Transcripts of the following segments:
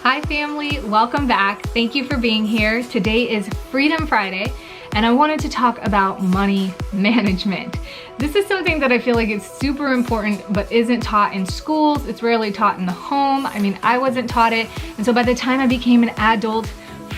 Hi family, welcome back. Thank you for being here. Today is Freedom Friday and I wanted to talk about money management. This is something that I feel like is super important but isn't taught in schools. It's rarely taught in the home. I mean, I wasn't taught it, and so by the time I became an adult,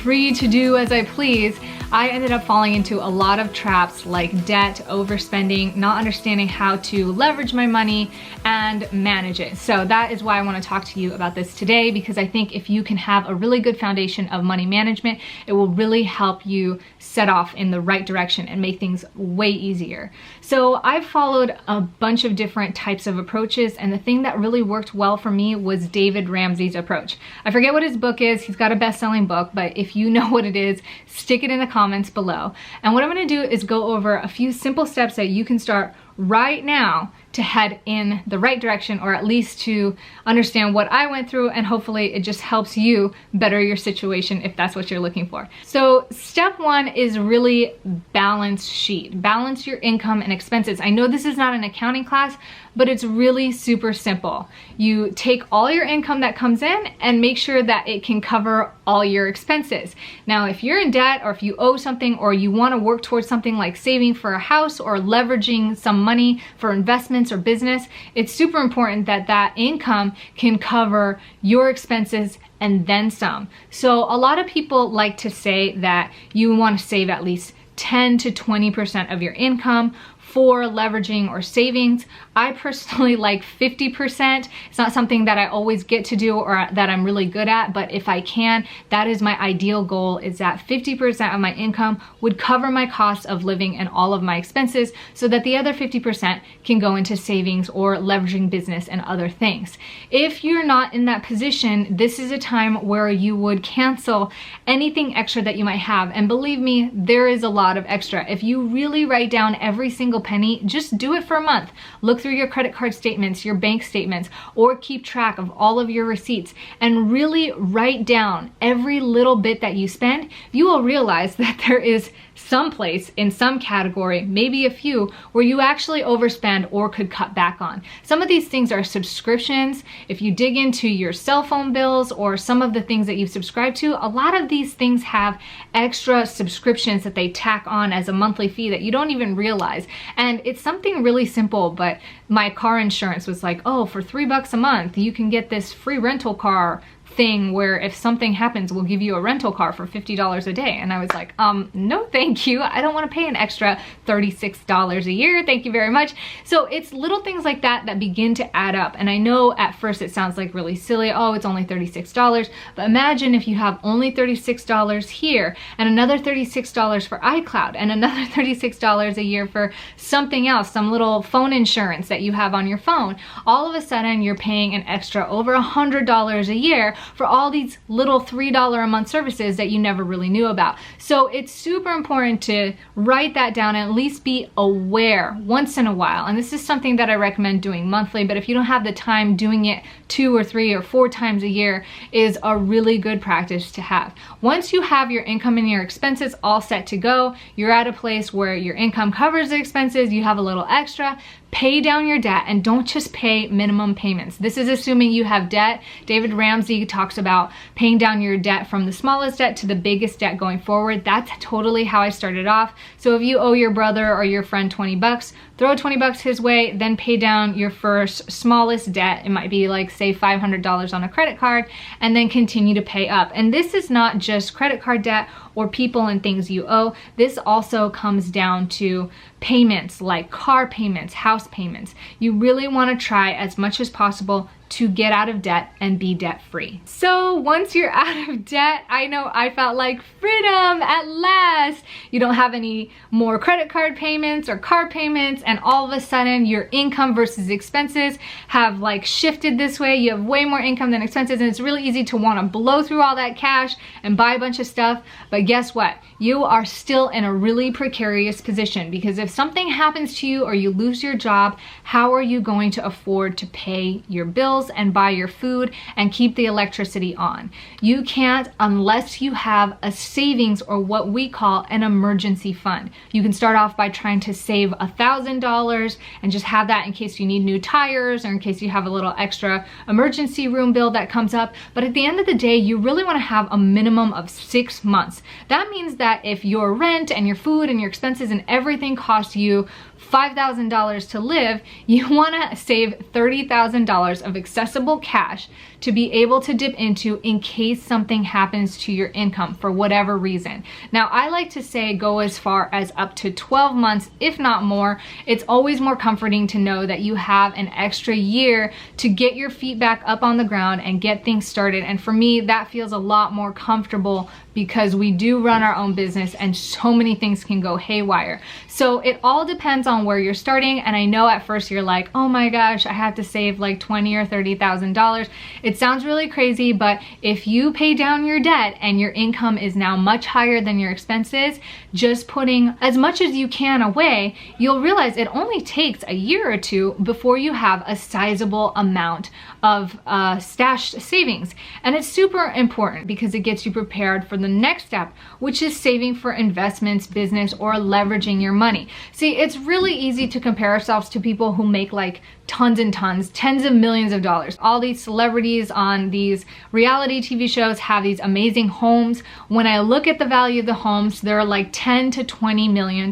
free to do as I please, I ended up falling into a lot of traps like debt, overspending, not understanding how to leverage my money and manage it. So that is why I want to talk to you about this today, because I think if you can have a really good foundation of money management, it will really help you set off in the right direction and make things way easier. So I've followed a bunch of different types of approaches, and the thing that really worked well for me was David Ramsey's approach. I forget what his book is. He's got a best-selling book, but if you know what it is, stick it in the comments below. And what I'm going to do is go over a few simple steps that you can start right now to head in the right direction, or at least to understand what I went through, and hopefully it just helps you better your situation if that's what you're looking for. So step one is really balance sheet. Balance your income and expenses. I know this is not an accounting class, but it's really super simple. You take all your income that comes in and make sure that it can cover all your expenses. Now, if you're in debt, or if you owe something, or you want to work towards something like saving for a house or leveraging some money for investments or business, it's super important that that income can cover your expenses and then some. So a lot of people like to say that you want to save at least 10 to 20% of your income for leveraging or savings. I personally like 50%. It's not something that I always get to do or that I'm really good at, but if I can, that is my ideal goal, is that 50% of my income would cover my cost of living and all of my expenses, so that the other 50% can go into savings or leveraging business and other things. If you're not in that position, this is a time where you would cancel anything extra that you might have. And believe me, there is a lot of extra. If you really write down every single penny, just do it for a month. Look through your credit card statements, your bank statements, or keep track of all of your receipts and really write down every little bit that you spend. You will realize that there is some place in some category, maybe a few, where you actually overspend or could cut back on. Some of these things are subscriptions. If you dig into your cell phone bills or some of the things that you've subscribed to, a lot of these things have extra subscriptions that they tack on as a monthly fee that you don't even realize. And it's something really simple, but my car insurance was like, oh, for $3 a month, you can get this free rental car thing where if something happens, we'll give you a rental car for $50 a day. And I was like, no thank you. I don't want to pay an extra $36 a year. Thank you very much. So it's little things like that that begin to add up. And I know at first it sounds like really silly. Oh, it's only $36. But imagine if you have only $36 here and another $36 for iCloud and another $36 a year for something else, some little phone insurance that you have on your phone. All of a sudden you're paying an extra over $100 a year for all these little $3 a month services that you never really knew about. So it's super important to write that down and at least be aware once in a while. And this is something that I recommend doing monthly, but if you don't have the time, doing it 2 or 3 or 4 times a year is a really good practice to have. Once you have your income and your expenses all set to go, you're at a place where your income covers the expenses, you have a little extra, pay down your debt, and don't just pay minimum payments. This is assuming you have debt. David Ramsey talks about paying down your debt from the smallest debt to the biggest debt going forward. That's totally how I started off. So if you owe your brother or your friend 20 bucks, throw 20 bucks his way, then pay down your first smallest debt. It might be like, say, $500 on a credit card, and then continue to pay up. And this is not just credit card debt or people and things you owe. This also comes down to payments like car payments, house payments. You really want to try as much as possible to get out of debt and be debt free. So once you're out of debt, I know I felt like freedom at last. You don't have any more credit card payments or car payments, and all of a sudden your income versus expenses have like shifted this way. You have way more income than expenses, and it's really easy to want to blow through all that cash and buy a bunch of stuff. But guess what? You are still in a really precarious position, because if something happens to you or you lose your job, how are you going to afford to pay your bills and buy your food and keep the electricity on? You can't unless you have a savings, or what we call call an emergency fund. You can start off by trying to save $1,000 and just have that in case you need new tires or in case you have a little extra emergency room bill that comes up. But at the end of the day, you really want to have a minimum of 6 months. That means that if your rent and your food and your expenses and everything costs you $5,000 to live, you want to save $30,000 of accessible cash to be able to dip into in case something happens to your income for whatever reason. Now, I like to say go as far as up to 12 months, if not more. It's always more comforting to know that you have an extra year to get your feet back up on the ground and get things started. And for me, that feels a lot more comfortable because we do run our own business and so many things can go haywire. So it all depends on where you're starting. And I know at first you're like, oh my gosh, I have to save like $20,000 or $30,000. It sounds really crazy, but if you pay down your debt and your income is now much higher than your expenses, just putting as much as you can away, you'll realize it only takes a year or two before you have a sizable amount of stashed savings. And it's super important because it gets you prepared for the next step, which is saving for investments, business, or leveraging your money. See, it's really easy to compare ourselves to people who make like tons and tons, tens of millions of dollars. All these celebrities on these reality TV shows have these amazing homes. When I look at the value of the homes, they're like 10 to $20 million.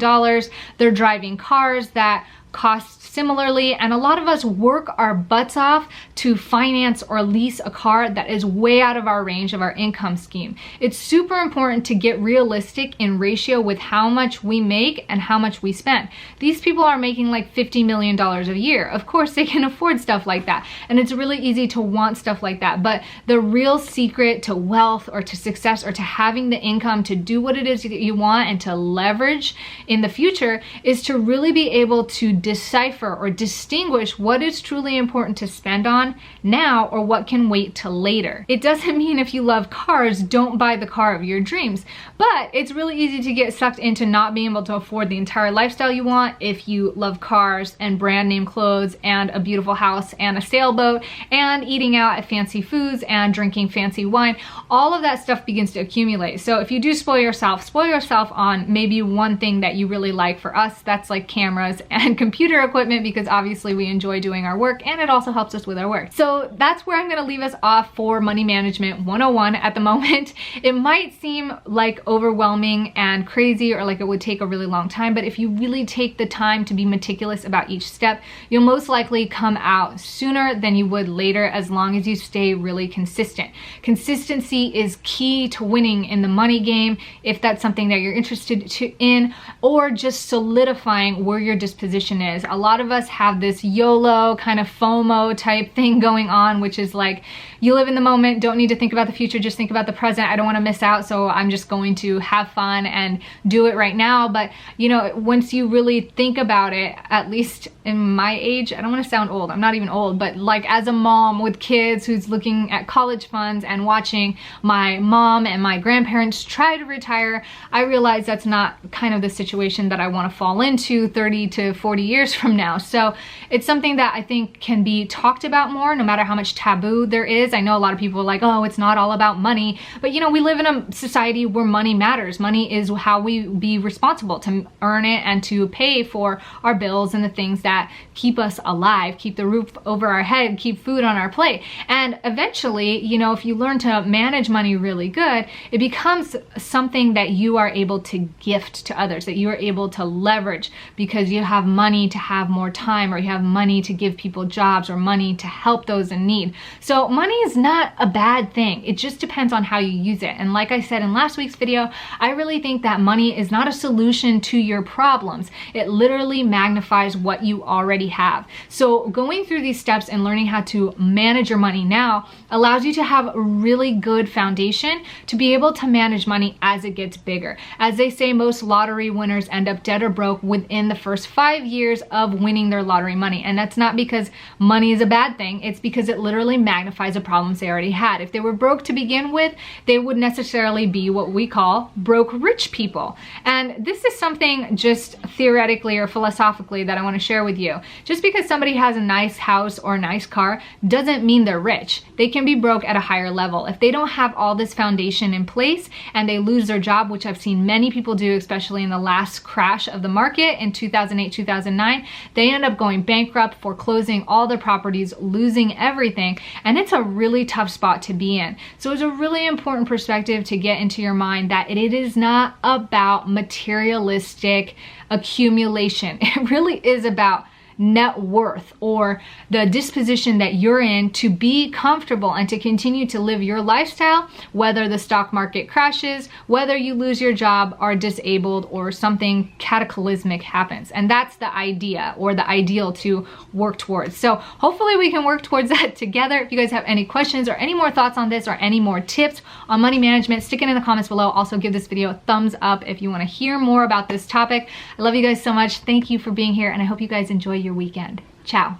They're driving cars that cost similarly, and a lot of us work our butts off to finance or lease a car that is way out of our range of our income scheme. It's super important to get realistic in ratio with how much we make and how much we spend. These people are making like $50 million a year. Of course, they can afford stuff like that, and it's really easy to want stuff like that. But the real secret to wealth or to success or to having the income to do what it is that you want and to leverage in the future is to really be able to decipher or distinguish what is truly important to spend on now or what can wait till later. It doesn't mean if you love cars, don't buy the car of your dreams, but it's really easy to get sucked into not being able to afford the entire lifestyle you want if you love cars and brand name clothes and a beautiful house and a sailboat and eating out at fancy foods and drinking fancy wine. All of that stuff begins to accumulate. So if you do spoil yourself on maybe one thing that you really like. For us, that's like cameras and computer equipment, because obviously we enjoy doing our work and it also helps us with our work. So that's where I'm gonna leave us off for Money Management 101 at the moment. It might seem like overwhelming and crazy or like it would take a really long time, but if you really take the time to be meticulous about each step, you'll most likely come out sooner than you would later, as long as you stay really consistent. Consistency is key to winning in the money game, if that's something that you're interested in, or just solidifying where your disposition is. A lot of us have this YOLO kind of FOMO type thing going on, which is like, you live in the moment, don't need to think about the future, just think about the present. I don't want to miss out, so I'm just going to have fun and do it right now. But you know, once you really think about it, at least in my age, I don't want to sound old, I'm not even old, but like as a mom with kids who's looking at college funds and watching my mom and my grandparents try to retire, I realize that's not kind of the situation that I want to fall into 30 to 40 years from now. So it's something that I think can be talked about more, no matter how much taboo there is. I know a lot of people are like, oh, it's not all about money, but you know, we live in a society where money matters. Money is how we be responsible to earn it and to pay for our bills and the things that keep us alive, keep the roof over our head, keep food on our plate. And eventually, you know, if you learn to manage money really good, it becomes something that you are able to gift to others, that you are able to leverage because you have money to have more time, or you have money to give people jobs, or money to help those in need. So money is not a bad thing. It just depends on how you use it. And like I said in last week's video, I really think that money is not a solution to your problems. It literally magnifies what you already have. So going through these steps and learning how to manage your money now allows you to have a really good foundation to be able to manage money as it gets bigger. As they say, most lottery winners end up dead or broke within the first 5 years of winning their lottery money. And that's not because money is a bad thing. It's because it literally magnifies a problems they already had. If they were broke to begin with, they would necessarily be what we call broke rich people. And this is something just theoretically or philosophically that I want to share with you. Just because somebody has a nice house or a nice car doesn't mean they're rich. They can be broke at a higher level. If they don't have all this foundation in place and they lose their job, which I've seen many people do, especially in the last crash of the market in 2008, 2009, they end up going bankrupt, foreclosing all their properties, losing everything, and it's a really tough spot to be in. So it's a really important perspective to get into your mind that it is not about materialistic accumulation. It really is about net worth, or the disposition that you're in to be comfortable and to continue to live your lifestyle, whether the stock market crashes, whether you lose your job, are disabled, or something cataclysmic happens. And that's the idea, or the ideal to work towards. So hopefully we can work towards that together. If you guys have any questions or any more thoughts on this or any more tips on money management, stick it in the comments below. Also give this video a thumbs up if you want to hear more about this topic. I love you guys so much. Thank you for being here, and I hope you guys enjoy your weekend. Ciao.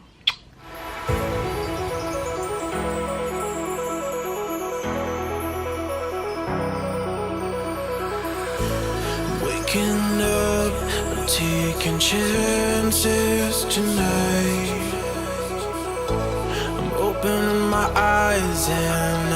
Waking up, I'm taking chances tonight. I'm opening my eyes and